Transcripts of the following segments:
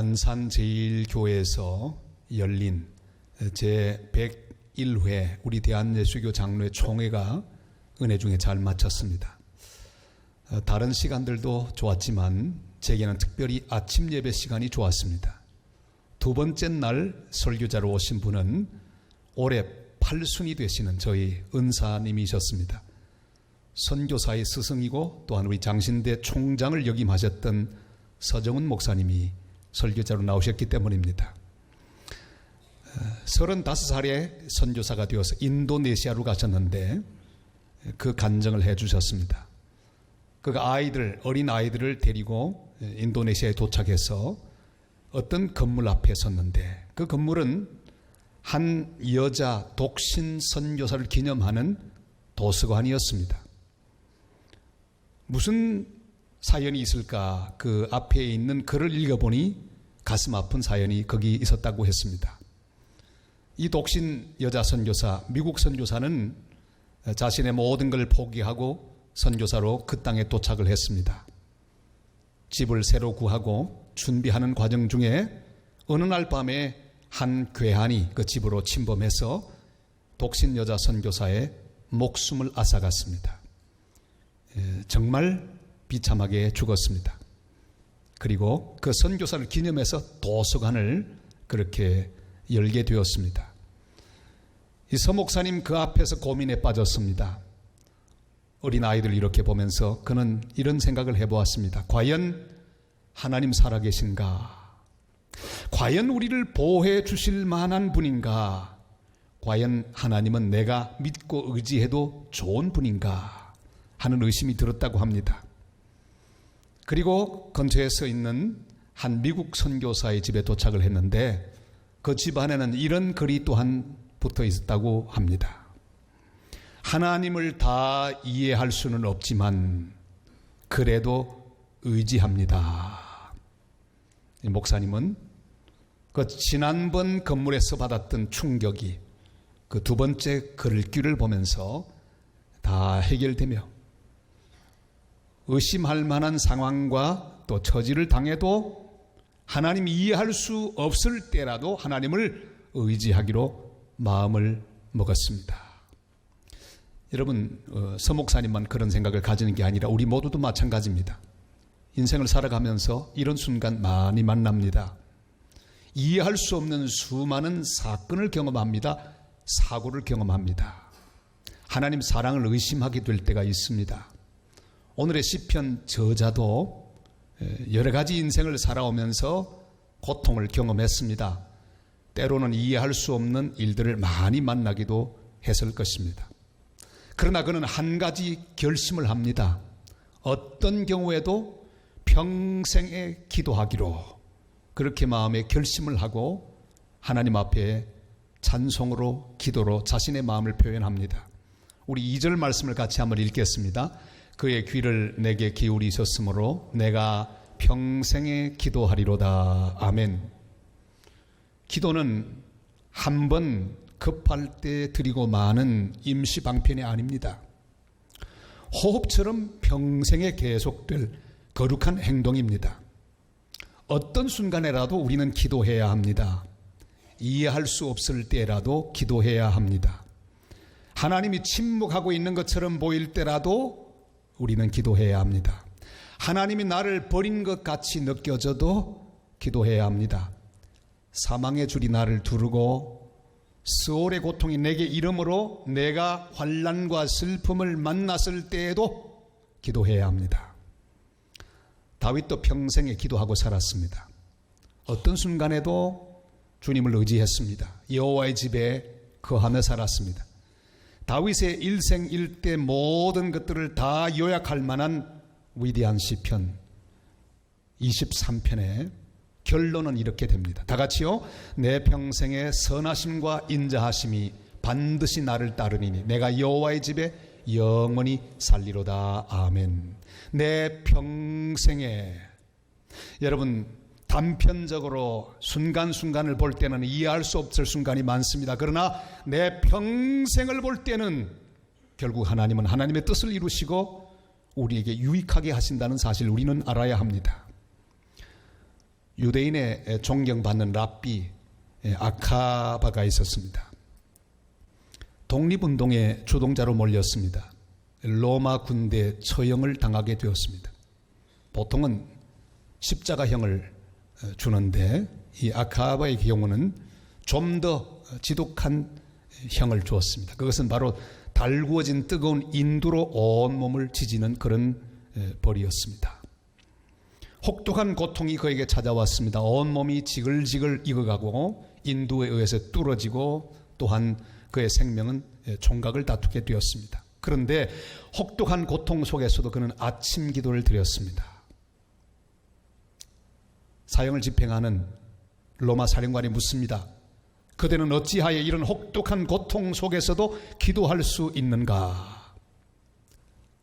안산제일교회에서 열린 제101회 우리 대한예수교 장로회 총회가 은혜 중에 잘 마쳤습니다. 다른 시간들도 좋았지만 제게는 특별히 아침 예배 시간이 좋았습니다. 두 번째 날 설교자로 오신 분은 올해 8순이 되시는 저희 은사님이셨습니다. 선교사의 스승이고 또한 우리 장신대 총장을 역임하셨던 서정훈 목사님이 설교자로 나오셨기 때문입니다. 35살에 선교사가 되어서 인도네시아로 가셨는데 그 간증을 해주셨습니다. 그 어린 아이들을 데리고 인도네시아에 도착해서 어떤 건물 앞에 섰는데 그 건물은 한 여자 독신 선교사를 기념하는 도서관이었습니다. 무슨 사연이 있을까? 그 앞에 있는 글을 읽어보니 가슴 아픈 사연이 거기 있었다고 했습니다. 이 독신 여자 선교사, 미국 선교사는 자신의 모든 걸 포기하고 선교사로 그 땅에 도착을 했습니다. 집을 새로 구하고 준비하는 과정 중에 어느 날 밤에 한 괴한이 그 집으로 침범해서 독신 여자 선교사의 목숨을 앗아갔습니다. 정말 비참하게 죽었습니다. 그리고 그 선교사를 기념해서 도서관을 그렇게 열게 되었습니다. 이 서 목사님 그 앞에서 고민에 빠졌습니다. 어린 아이들 이렇게 보면서 그는 이런 생각을 해보았습니다. 과연 하나님 살아계신가? 과연 우리를 보호해 주실 만한 분인가? 과연 하나님은 내가 믿고 의지해도 좋은 분인가? 하는 의심이 들었다고 합니다. 그리고 근처에 서 있는 한 미국 선교사의 집에 도착을 했는데 그 집 안에는 이런 글이 또한 붙어 있었다고 합니다. 하나님을 다 이해할 수는 없지만 그래도 의지합니다. 목사님은 그 지난번 건물에서 받았던 충격이 그 두 번째 글귀를 보면서 다 해결되며 의심할 만한 상황과 또 처지를 당해도 하나님 이해할 수 없을 때라도 하나님을 의지하기로 마음을 먹었습니다. 여러분, 서 목사님만 그런 생각을 가지는 게 아니라 우리 모두도 마찬가지입니다. 인생을 살아가면서 이런 순간 많이 만납니다. 이해할 수 없는 수많은 사건을 경험합니다. 사고를 경험합니다. 하나님 사랑을 의심하게 될 때가 있습니다. 오늘의 시편 저자도 여러 가지 인생을 살아오면서 고통을 경험했습니다. 때로는 이해할 수 없는 일들을 많이 만나기도 했을 것입니다. 그러나 그는 한 가지 결심을 합니다. 어떤 경우에도 평생에 기도하기로 그렇게 마음에 결심을 하고 하나님 앞에 찬송으로 기도로 자신의 마음을 표현합니다. 우리 2절 말씀을 같이 한번 읽겠습니다. 그의 귀를 내게 기울이셨으므로 내가 평생에 기도하리로다. 아멘. 기도는 한 번 급할 때 드리고 마는 임시방편이 아닙니다. 호흡처럼 평생에 계속될 거룩한 행동입니다. 어떤 순간에라도 우리는 기도해야 합니다. 이해할 수 없을 때라도 기도해야 합니다. 하나님이 침묵하고 있는 것처럼 보일 때라도 우리는 기도해야 합니다. 하나님이 나를 버린 것 같이 느껴져도 기도해야 합니다. 사망의 줄이 나를 두르고 스올의 고통이 내게 이름으로 내가 환난과 슬픔을 만났을 때에도 기도해야 합니다. 다윗도 평생에 기도하고 살았습니다. 어떤 순간에도 주님을 의지했습니다. 여호와의 집에 거하며 살았습니다. 다윗의 일생일대 모든 것들을 다 요약할 만한 위대한 시편 23편의 결론은 이렇게 됩니다. 다 같이요. 내 평생의 선하심과 인자하심이 반드시 나를 따르리니 내가 여호와의 집에 영원히 살리로다. 아멘. 내 평생에, 여러분 단편적으로 순간순간을 볼 때는 이해할 수 없을 순간이 많습니다. 그러나 내 평생을 볼 때는 결국 하나님은 하나님의 뜻을 이루시고 우리에게 유익하게 하신다는 사실 우리는 알아야 합니다. 유대인의 존경받는 랍비 아카바가 있었습니다. 독립운동의 주동자로 몰렸습니다. 로마 군대 처형을 당하게 되었습니다. 보통은 십자가형을 주는데 이 아카바의 경우는 좀 더 지독한 형을 주었습니다. 그것은 바로 달구어진 뜨거운 인두로 온몸을 지지는 그런 벌이었습니다. 혹독한 고통이 그에게 찾아왔습니다. 온몸이 지글지글 익어가고 인두에 의해서 뚫어지고 또한 그의 생명은 총각을 다투게 되었습니다. 그런데 혹독한 고통 속에서도 그는 아침 기도를 드렸습니다. 사형을 집행하는 로마 사령관이 묻습니다. 그대는 어찌하여 이런 혹독한 고통 속에서도 기도할 수 있는가?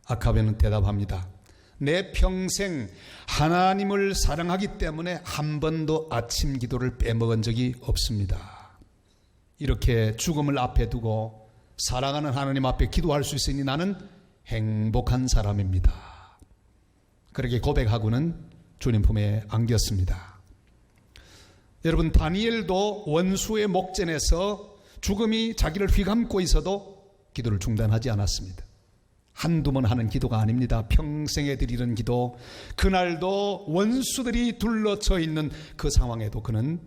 아카베는 대답합니다. 내 평생 하나님을 사랑하기 때문에 한 번도 아침 기도를 빼먹은 적이 없습니다. 이렇게 죽음을 앞에 두고 사랑하는 하나님 앞에 기도할 수 있으니 나는 행복한 사람입니다. 그렇게 고백하고는 주님 품에 안겼습니다. 여러분, 다니엘도 원수의 목전에서 죽음이 자기를 휘감고 있어도 기도를 중단하지 않았습니다. 한두 번 하는 기도가 아닙니다. 평생에 드리는 기도. 그날도 원수들이 둘러쳐 있는 그 상황에도 그는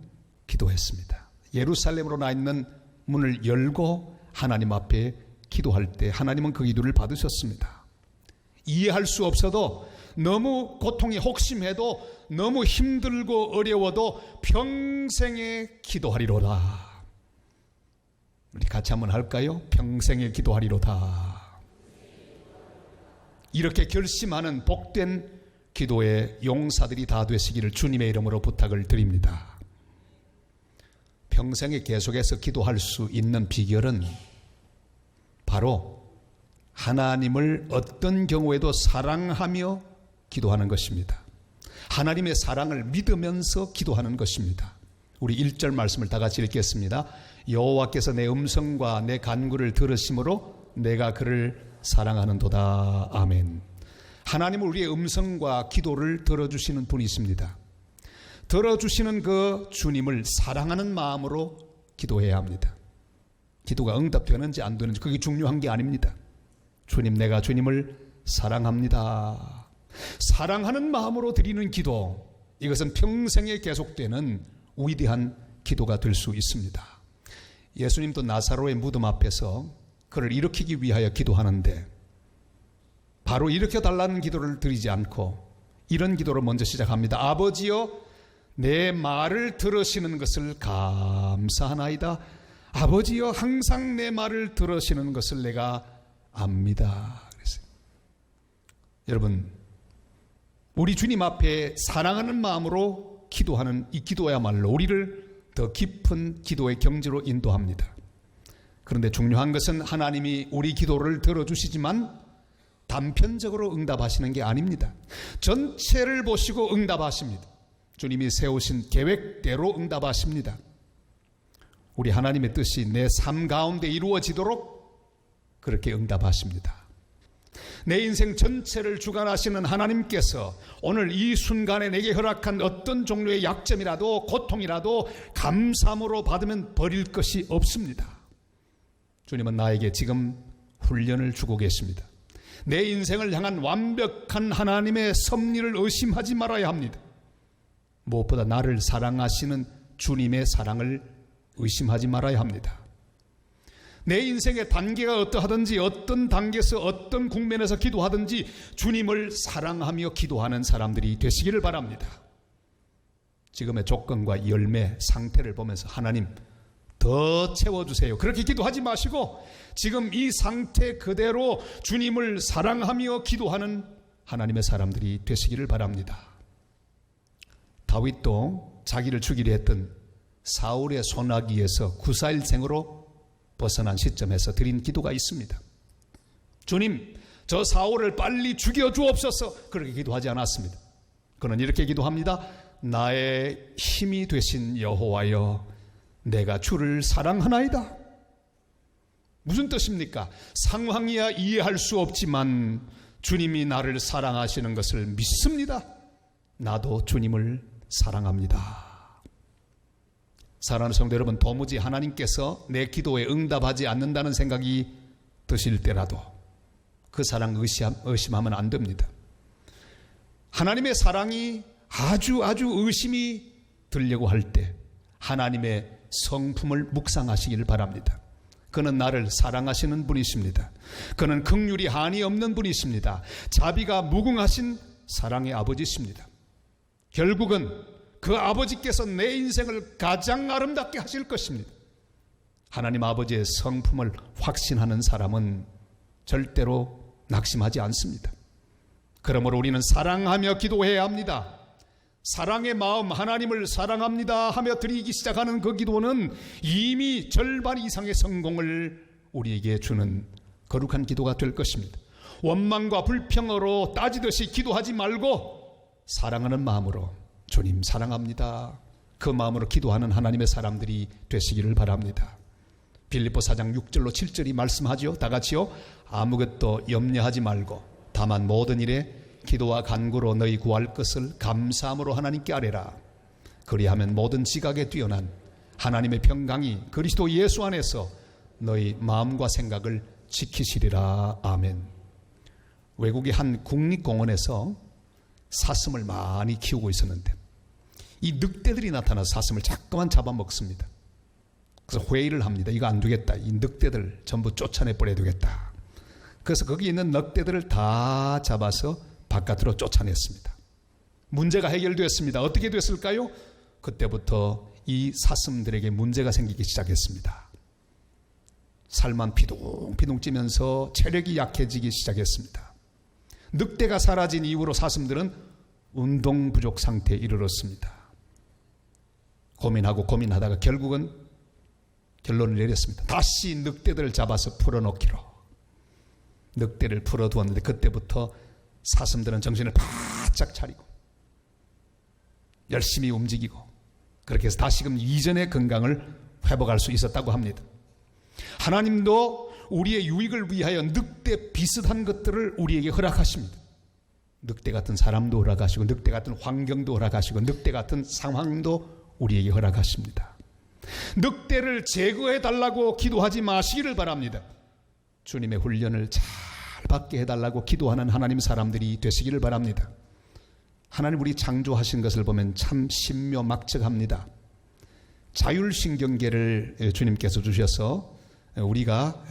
기도했습니다. 예루살렘으로 나 있는 문을 열고 하나님 앞에 기도할 때 하나님은 그 기도를 받으셨습니다. 이해할 수 없어도, 너무 고통이 혹심해도, 너무 힘들고 어려워도 평생에 기도하리로다. 우리 같이 한번 할까요? 평생에 기도하리로다. 이렇게 결심하는 복된 기도의 용사들이 다 되시기를 주님의 이름으로 부탁을 드립니다. 평생에 계속해서 기도할 수 있는 비결은 바로 하나님을 어떤 경우에도 사랑하며 기도하는 것입니다. 하나님의 사랑을 믿으면서 기도하는 것입니다. 우리 1절 말씀을 다 같이 읽겠습니다. 여호와께서 내 음성과 내 간구를 들으심으로 내가 그를 사랑하는도다. 아멘. 하나님은 우리의 음성과 기도를 들어주시는 분이십니다. 들어주시는 그 주님을 사랑하는 마음으로 기도해야 합니다. 기도가 응답되는지 안 되는지 그게 중요한 게 아닙니다. 주님, 내가 주님을 사랑합니다. 사랑하는 마음으로 드리는 기도, 이것은 평생에 계속되는 위대한 기도가 될 수 있습니다. 예수님도 나사로의 무덤 앞에서 그를 일으키기 위하여 기도하는데 바로 일으켜달라는 기도를 드리지 않고 이런 기도로 먼저 시작합니다. 아버지여, 내 말을 들으시는 것을 감사하나이다. 아버지여, 항상 내 말을 들으시는 것을 내가 압니다. 그랬어요. 여러분, 우리 주님 앞에 사랑하는 마음으로 기도하는 이 기도야말로 우리를 더 깊은 기도의 경지로 인도합니다. 그런데 중요한 것은 하나님이 우리 기도를 들어주시지만 단편적으로 응답하시는 게 아닙니다. 전체를 보시고 응답하십니다. 주님이 세우신 계획대로 응답하십니다. 우리 하나님의 뜻이 내 삶 가운데 이루어지도록 그렇게 응답하십니다. 내 인생 전체를 주관하시는 하나님께서 오늘 이 순간에 내게 허락한 어떤 종류의 약점이라도 고통이라도 감사함으로 받으면 버릴 것이 없습니다. 주님은 나에게 지금 훈련을 주고 계십니다. 내 인생을 향한 완벽한 하나님의 섭리를 의심하지 말아야 합니다. 무엇보다 나를 사랑하시는 주님의 사랑을 의심하지 말아야 합니다. 내 인생의 단계가 어떠하든지 어떤 단계에서 어떤 국면에서 기도하든지 주님을 사랑하며 기도하는 사람들이 되시기를 바랍니다. 지금의 조건과 열매 상태를 보면서 하나님 더 채워주세요, 그렇게 기도하지 마시고 지금 이 상태 그대로 주님을 사랑하며 기도하는 하나님의 사람들이 되시기를 바랍니다. 다윗도 자기를 죽이려 했던 사울의 손아귀에서 구사일생으로 벗어난 시점에서 드린 기도가 있습니다. 주님, 저 사울을 빨리 죽여주옵소서, 그렇게 기도하지 않았습니다. 그는 이렇게 기도합니다. 나의 힘이 되신 여호와여, 내가 주를 사랑하나이다. 무슨 뜻입니까? 상황이야 이해할 수 없지만 주님이 나를 사랑하시는 것을 믿습니다. 나도 주님을 사랑합니다. 사랑하는 성도 여러분, 도무지 하나님께서 내 기도에 응답하지 않는다는 생각이 드실 때라도 그 사랑 의심하면 안 됩니다. 하나님의 사랑이 아주 의심이 들려고 할 때 하나님의 성품을 묵상하시기를 바랍니다. 그는 나를 사랑하시는 분이십니다. 그는 긍휼이 한이 없는 분이십니다. 자비가 무궁하신 사랑의 아버지십니다. 결국은 그 아버지께서 내 인생을 가장 아름답게 하실 것입니다. 하나님 아버지의 성품을 확신하는 사람은 절대로 낙심하지 않습니다. 그러므로 우리는 사랑하며 기도해야 합니다. 사랑의 마음, 하나님을 사랑합니다 하며 드리기 시작하는 그 기도는 이미 절반 이상의 성공을 우리에게 주는 거룩한 기도가 될 것입니다. 원망과 불평으로 따지듯이 기도하지 말고 사랑하는 마음으로 주님 사랑합니다, 그 마음으로 기도하는 하나님의 사람들이 되시기를 바랍니다. 빌립보 4장 6절로 7절이 말씀하죠. 다 같이요. 아무것도 염려하지 말고 다만 모든 일에 기도와 간구로 너희 구할 것을 감사함으로 하나님께 아뢰라. 그리하면 모든 지각에 뛰어난 하나님의 평강이 그리스도 예수 안에서 너희 마음과 생각을 지키시리라. 아멘. 외국의 한 국립공원에서 사슴을 많이 키우고 있었는데 이 늑대들이 나타나서 사슴을 자꾸만 잡아먹습니다. 그래서 회의를 합니다. 이거 안 되겠다. 이 늑대들 전부 쫓아내버려야 되겠다. 그래서 거기 있는 늑대들을 다 잡아서 바깥으로 쫓아냈습니다. 문제가 해결되었습니다. 어떻게 됐을까요? 그때부터 이 사슴들에게 문제가 생기기 시작했습니다. 살만 피둥피둥 찌면서 체력이 약해지기 시작했습니다. 늑대가 사라진 이후로 사슴들은 운동 부족 상태에 이르렀습니다. 고민하다가 결국은 결론을 내렸습니다. 다시 늑대들을 잡아서 풀어놓기로. 늑대를 풀어두었는데 그때부터 사슴들은 정신을 바짝 차리고 열심히 움직이고 그렇게 해서 다시금 이전의 건강을 회복할 수 있었다고 합니다. 하나님도 우리의 유익을 위하여 늑대 비슷한 것들을 우리에게 허락하십니다. 늑대 같은 사람도 허락하시고 늑대 같은 환경도 허락하시고 늑대 같은 상황도 우리에게 허락하십니다. 늑대를 제거해 달라고 기도하지 마시기를 바랍니다. 주님의 훈련을 잘 받게 해달라고 기도하는 하나님 사람들이 되시기를 바랍니다. 하나님 우리 창조하신 것을 보면 참 신묘막측합니다. 자율신경계를 주님께서 주셔서 우리가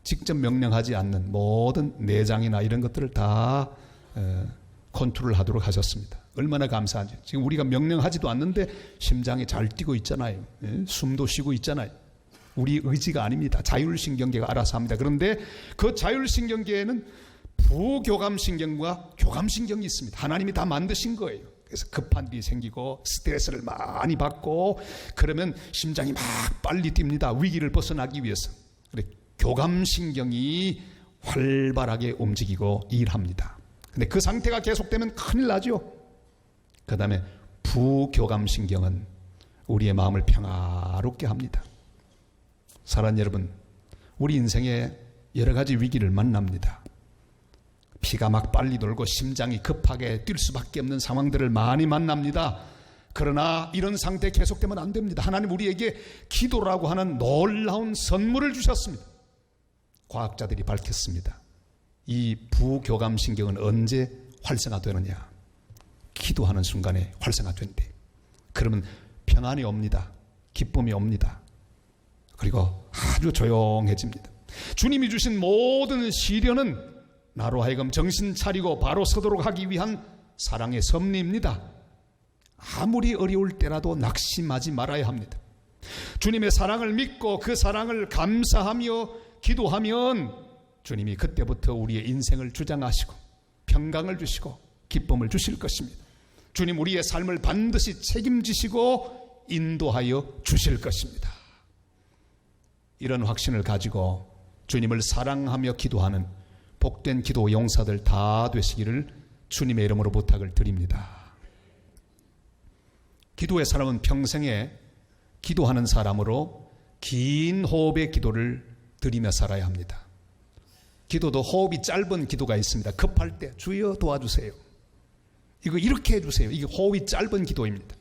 직접 명령하지 않는 모든 내장이나 이런 것들을 다 컨트롤하도록 하셨습니다. 얼마나 감사한지. 지금 우리가 명령하지도 않는데 심장이 잘 뛰고 있잖아요. 숨도 쉬고 있잖아요. 우리 의지가 아닙니다. 자율신경계가 알아서 합니다. 그런데 그 자율신경계에는 부교감신경과 교감신경이 있습니다. 하나님이 다 만드신 거예요. 그래서 급한 일이 생기고 스트레스를 많이 받고 그러면 심장이 막 빨리 뜁니다. 위기를 벗어나기 위해서. 교감신경이 활발하게 움직이고 일합니다. 근데 그 상태가 계속되면 큰일 나죠. 그 다음에 부교감신경은 우리의 마음을 평화롭게 합니다. 사랑하는 여러분, 우리 인생에 여러 가지 위기를 만납니다. 피가 막 빨리 돌고 심장이 급하게 뛸 수밖에 없는 상황들을 많이 만납니다. 그러나 이런 상태 계속되면 안 됩니다. 하나님 우리에게 기도라고 하는 놀라운 선물을 주셨습니다. 과학자들이 밝혔습니다. 이 부교감신경은 언제 활성화되느냐? 기도하는 순간에 활성화된대. 그러면 평안이 옵니다. 기쁨이 옵니다. 그리고 아주 조용해집니다. 주님이 주신 모든 시련은 나로 하여금 정신 차리고 바로 서도록 하기 위한 사랑의 섭리입니다. 아무리 어려울 때라도 낙심하지 말아야 합니다. 주님의 사랑을 믿고 그 사랑을 감사하며 기도하면 주님이 그때부터 우리의 인생을 주장하시고 평강을 주시고 기쁨을 주실 것입니다. 주님 우리의 삶을 반드시 책임지시고 인도하여 주실 것입니다. 이런 확신을 가지고 주님을 사랑하며 기도하는 복된 기도 용사들 다 되시기를 주님의 이름으로 부탁을 드립니다. 기도의 사람은 평생에 기도하는 사람으로 긴 호흡의 기도를 드리며 살아야 합니다. 기도도 호흡이 짧은 기도가 있습니다. 급할 때 주여 도와주세요. 이거 이렇게 해주세요. 이게 호흡이 짧은 기도입니다.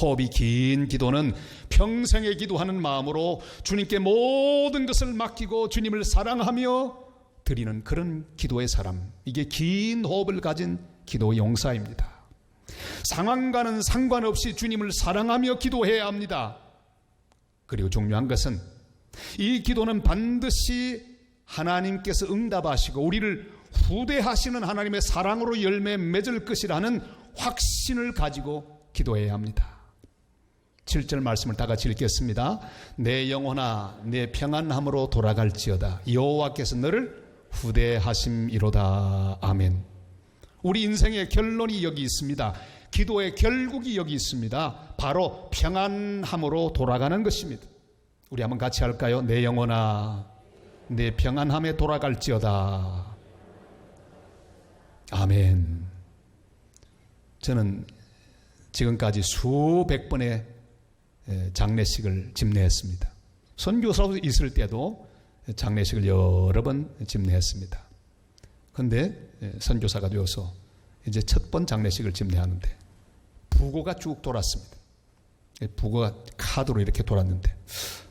호흡이 긴 기도는 평생에 기도하는 마음으로 주님께 모든 것을 맡기고 주님을 사랑하며 드리는 그런 기도의 사람, 이게 긴 호흡을 가진 기도 용사입니다. 상황과는 상관없이 주님을 사랑하며 기도해야 합니다. 그리고 중요한 것은 이 기도는 반드시 하나님께서 응답하시고 우리를 후대하시는 하나님의 사랑으로 열매 맺을 것이라는 확신을 가지고 기도해야 합니다. 7절 말씀을 다 같이 읽겠습니다. 내 영혼아 내 평안함으로 돌아갈지어다 여호와께서 너를 후대하심이로다. 아멘. 우리 인생의 결론이 여기 있습니다. 기도의 결국이 여기 있습니다. 바로 평안함으로 돌아가는 것입니다. 우리 한번 같이 할까요? 내 영혼아 내 평안함에 돌아갈지어다. 아멘. 저는 지금까지 수백 번의 장례식을 집례했습니다. 선교사로 있을 때도 장례식을 여러 번 집례했습니다. 그런데 선교사가 되어서 이제 첫 번 장례식을 집례하는데 부고가 쭉 돌았습니다. 부고가 카드로 이렇게 돌았는데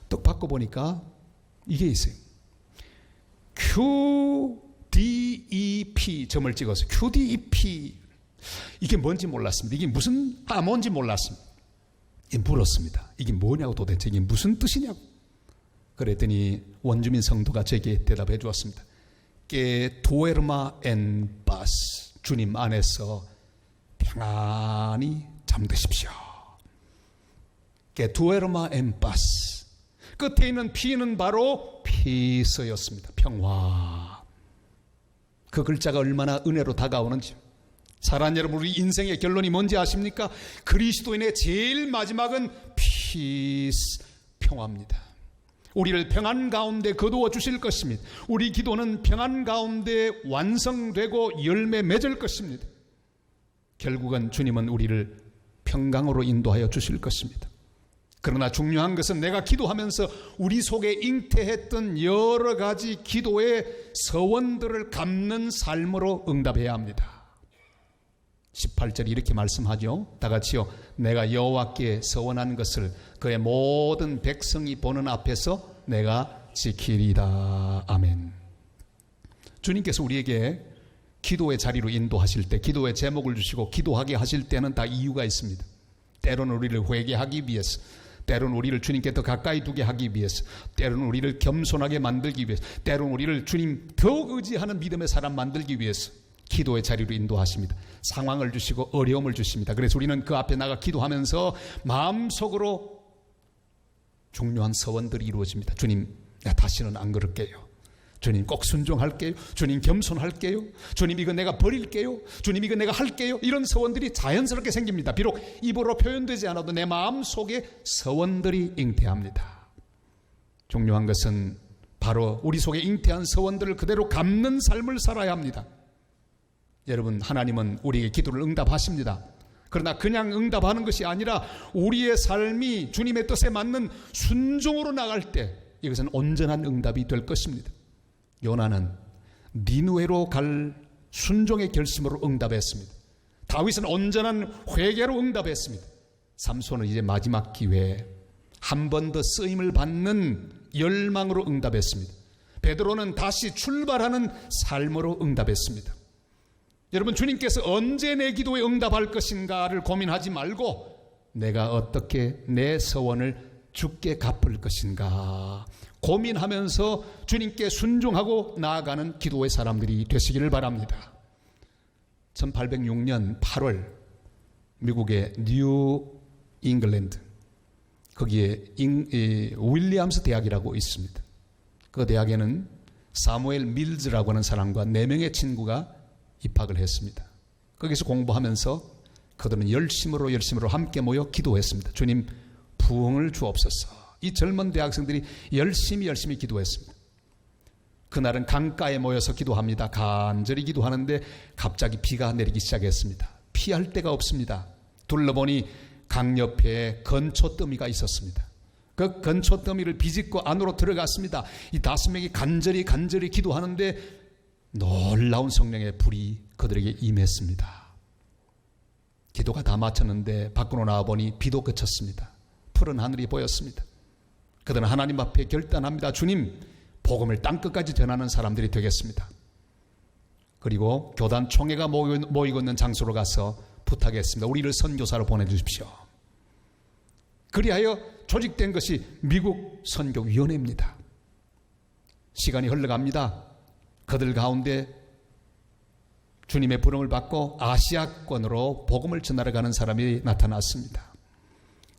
떡 바꿔보니까 이게 있어요. QDEP 점을 찍어서 QDEP, 이게 뭔지 몰랐습니다. 이게 무슨 뭔지 몰랐습니다. 물었습니다. 이게 뭐냐고, 도대체 이게 무슨 뜻이냐고. 그랬더니 원주민 성도가 제게 대답해 주었습니다. 께 도에르마 엔 바스, 주님 안에서 평안히 잠드십시오. 께 도에르마 엔 바스, 끝에 있는 P는 바로 피서였습니다. 평화. 그 글자가 얼마나 은혜로 다가오는지. 사랑하는 여러분, 우리 인생의 결론이 뭔지 아십니까? 그리스도인의 제일 마지막은 피스, 평화입니다. 우리를 평안 가운데 거두어 주실 것입니다. 우리 기도는 평안 가운데 완성되고 열매 맺을 것입니다. 결국은 주님은 우리를 평강으로 인도하여 주실 것입니다. 그러나 중요한 것은 내가 기도하면서 우리 속에 잉태했던 여러 가지 기도의 서원들을 갚는 삶으로 응답해야 합니다. 18절이 이렇게 말씀하죠. 다 같이요. 내가 여호와께 서원한 것을 그의 모든 백성이 보는 앞에서 내가 지키리다. 아멘. 주님께서 우리에게 기도의 자리로 인도하실 때, 기도의 제목을 주시고 기도하게 하실 때는 다 이유가 있습니다. 때로는 우리를 회개하기 위해서, 때로는 우리를 주님께 더 가까이 두게 하기 위해서, 때로는 우리를 겸손하게 만들기 위해서, 때로는 우리를 주님 더욱 의지하는 믿음의 사람 만들기 위해서 기도의 자리로 인도하십니다. 상황을 주시고 어려움을 주십니다. 그래서 우리는 그 앞에 나가 기도하면서 마음속으로 중요한 서원들이 이루어집니다. 주님, 내가 다시는 안 그럴게요. 주님, 꼭 순종할게요. 주님, 겸손할게요. 주님, 이거 내가 버릴게요. 주님, 이거 내가 할게요. 이런 서원들이 자연스럽게 생깁니다. 비록 입으로 표현되지 않아도 내 마음속에 서원들이 잉태합니다. 중요한 것은 바로 우리 속에 잉태한 서원들을 그대로 갚는 삶을 살아야 합니다. 여러분, 하나님은 우리에게 기도를 응답하십니다. 그러나 그냥 응답하는 것이 아니라 우리의 삶이 주님의 뜻에 맞는 순종으로 나갈 때 이것은 온전한 응답이 될 것입니다. 요나는 니느웨로 갈 순종의 결심으로 응답했습니다. 다윗은 온전한 회개로 응답했습니다. 삼손은 이제 마지막 기회에 한 번 더 쓰임을 받는 열망으로 응답했습니다. 베드로는 다시 출발하는 삶으로 응답했습니다. 여러분, 주님께서 언제 내 기도에 응답할 것인가를 고민하지 말고 내가 어떻게 내 서원을 주께 갚을 것인가 고민하면서 주님께 순종하고 나아가는 기도의 사람들이 되시기를 바랍니다. 1806년 8월 미국의 뉴 잉글랜드, 거기에 윌리엄스 대학이라고 있습니다. 그 대학에는 사무엘 밀즈라고 하는 사람과 4명의 친구가 입학을 했습니다. 거기서 공부하면서 그들은 열심으로 함께 모여 기도했습니다. 주님, 부흥을 주옵소서. 이 젊은 대학생들이 열심히 기도했습니다. 그날은 강가에 모여서 기도합니다. 간절히 기도하는데 갑자기 비가 내리기 시작했습니다. 피할 데가 없습니다. 둘러보니 강 옆에 건초더미가 있었습니다. 그 건초더미를 비집고 안으로 들어갔습니다. 이 5명이 간절히 기도하는데 놀라운 성령의 불이 그들에게 임했습니다. 기도가 다 마쳤는데 밖으로 나와보니 비도 그쳤습니다. 푸른 하늘이 보였습니다. 그들은 하나님 앞에 결단합니다. 주님, 복음을 땅끝까지 전하는 사람들이 되겠습니다. 그리고 교단 총회가 모이고 있는 장소로 가서 부탁했습니다. 우리를 선교사로 보내주십시오. 그리하여 조직된 것이 미국 선교위원회입니다. 시간이 흘러갑니다. 그들 가운데 주님의 부름을 받고 아시아권으로 복음을 전하러 가는 사람이 나타났습니다.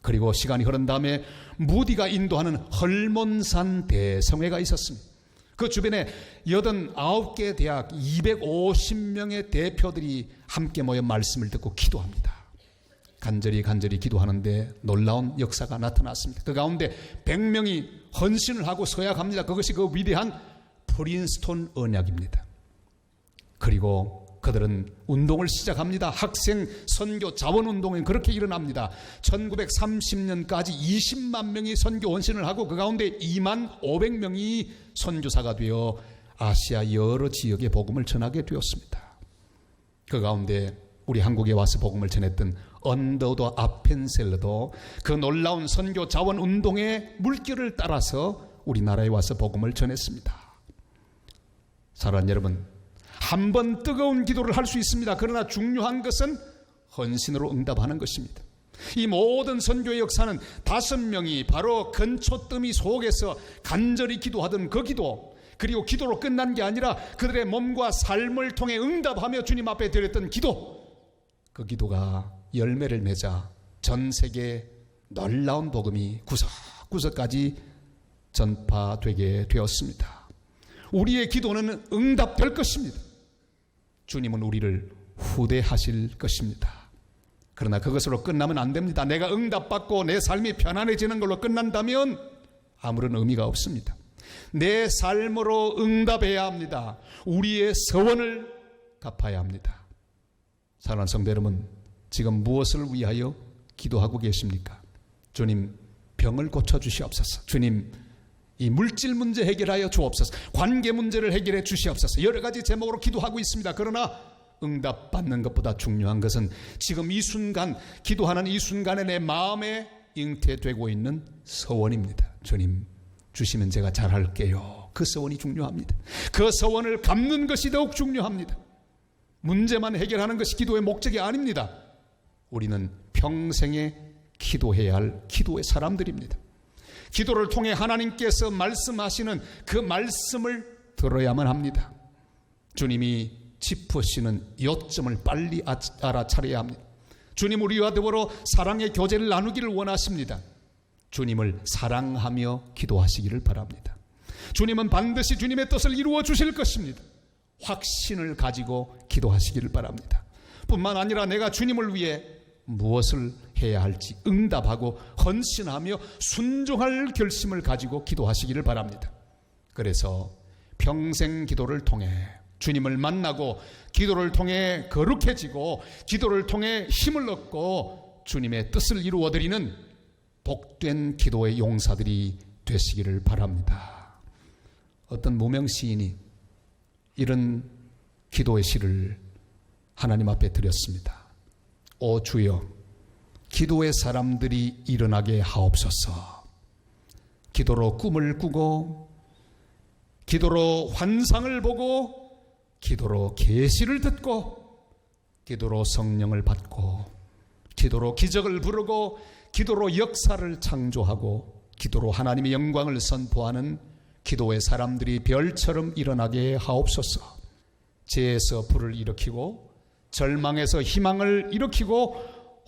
그리고 시간이 흐른 다음에 무디가 인도하는 헐몬산 대성회가 있었습니다. 그 주변에 89개 대학 250명의 대표들이 함께 모여 말씀을 듣고 기도합니다. 간절히 기도하는데 놀라운 역사가 나타났습니다. 그 가운데 100명이 헌신을 하고 서약합니다. 그것이 그 위대한 프린스톤 언약입니다. 그리고 그들은 운동을 시작합니다. 학생 선교 자원운동은 그렇게 일어납니다. 1930년까지 20만 명이 선교 헌신을 하고 그 가운데 2만 500명이 선교사가 되어 아시아 여러 지역에 복음을 전하게 되었습니다. 그 가운데 우리 한국에 와서 복음을 전했던 언더도 아펜셀러도 그 놀라운 선교 자원운동의 물결을 따라서 우리나라에 와서 복음을 전했습니다. 사랑하는 여러분, 한 번 뜨거운 기도를 할 수 있습니다. 그러나 중요한 것은 헌신으로 응답하는 것입니다. 이 모든 선교의 역사는 5명이 바로 근초더미 속에서 간절히 기도하던 그 기도, 그리고 기도로 끝난 게 아니라 그들의 몸과 삶을 통해 응답하며 주님 앞에 드렸던 기도, 그 기도가 열매를 맺아 전 세계 놀라운 복음이 구석구석까지 전파되게 되었습니다. 우리의 기도는 응답될 것입니다. 주님은 우리를 후대하실 것입니다. 그러나 그것으로 끝나면 안 됩니다. 내가 응답받고 내 삶이 편안해지는 걸로 끝난다면 아무런 의미가 없습니다. 내 삶으로 응답해야 합니다. 우리의 서원을 갚아야 합니다. 사랑하는 성도 여러분, 지금 무엇을 위하여 기도하고 계십니까? 주님, 병을 고쳐주시옵소서. 주님, 이 물질 문제 해결하여 주옵소서. 관계 문제를 해결해 주시옵소서. 여러 가지 제목으로 기도하고 있습니다. 그러나 응답받는 것보다 중요한 것은 지금 이 순간, 기도하는 이 순간에 내 마음에 잉태되고 있는 서원입니다. 주님, 주시면 제가 잘할게요. 그 서원이 중요합니다. 그 서원을 갚는 것이 더욱 중요합니다. 문제만 해결하는 것이 기도의 목적이 아닙니다. 우리는 평생에 기도해야 할 기도의 사람들입니다. 기도를 통해 하나님께서 말씀하시는 그 말씀을 들어야만 합니다. 주님이 짚으시는 요점을 빨리 알아차려야 합니다. 주님, 우리와 더불어 사랑의 교제를 나누기를 원하십니다. 주님을 사랑하며 기도하시기를 바랍니다. 주님은 반드시 주님의 뜻을 이루어 주실 것입니다. 확신을 가지고 기도하시기를 바랍니다. 뿐만 아니라 내가 주님을 위해 무엇을 해야 할지 응답하고 헌신하며 순종할 결심을 가지고 기도하시기를 바랍니다. 그래서 평생 기도를 통해 주님을 만나고 기도를 통해 거룩해지고 기도를 통해 힘을 얻고 주님의 뜻을 이루어드리는 복된 기도의 용사들이 되시기를 바랍니다. 어떤 무명 시인이 이런 기도의 시를 하나님 앞에 드렸습니다. 오 주여, 기도의 사람들이 일어나게 하옵소서. 기도로 꿈을 꾸고, 기도로 환상을 보고, 기도로 계시를 듣고, 기도로 성령을 받고, 기도로 기적을 부르고, 기도로 역사를 창조하고, 기도로 하나님의 영광을 선포하는 기도의 사람들이 별처럼 일어나게 하옵소서. 죄에서 불을 일으키고, 절망에서 희망을 일으키고,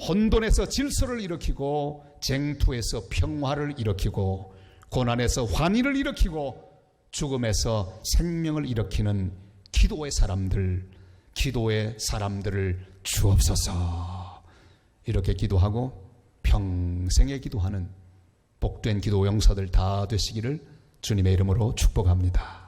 혼돈에서 질서를 일으키고, 쟁투에서 평화를 일으키고, 고난에서 환희를 일으키고, 죽음에서 생명을 일으키는 기도의 사람들을 주옵소서. 이렇게 기도하고 평생에 기도하는 복된 기도 용사들 다 되시기를 주님의 이름으로 축복합니다.